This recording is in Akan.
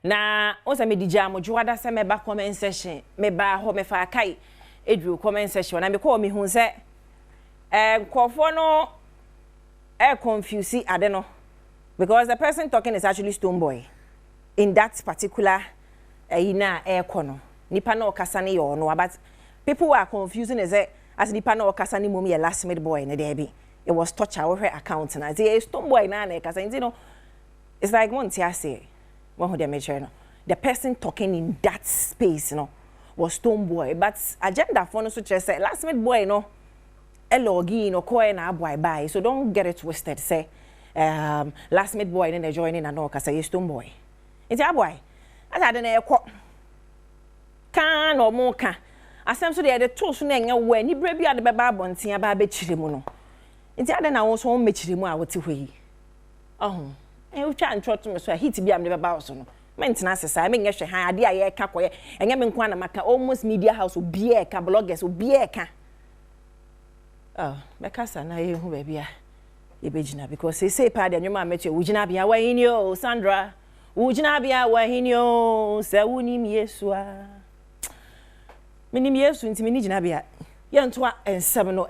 na o se me di jam juwada se me ba comment section me ba ho me fa kai edru comment section na me call me hu se nkofo no confuse ade no because the person talking is actually Stonebwoy in that particular ina kono nipa na okasa ne yo no but people are confusing is as nipa na okasa ne mom ye last mid boy ne there be it was touch our account na say Stonebwoy na na kasa you know it's like one tia say one who dey measure no the person talking in that space no was Stonebwoy but agenda for no so say last mid boy no login or coin na boy bye so don't get it twisted say last mid boy in the joining and no kasa ye Stonebwoy it's a boy as I don't know can or more can asem so the tools na nya we ni bra bia de beba abonten aba be chire mu no nti ade na wo so me chire mu a wote hwe u twa ntrot me so hit bia me beba so no mentena sesa me nya hwe han ade a ye ka koye enya me nkwa na maka almost media house obi e ka bloggers obi e ka me kasa na ye hu ba bia ye begina because say pa de nyoma meche wugina bia wa hini o Sandra wugina bia wa hini o se woni mi Yesu a minim Yesu ntimi ni gina bia ye ntoa ensem no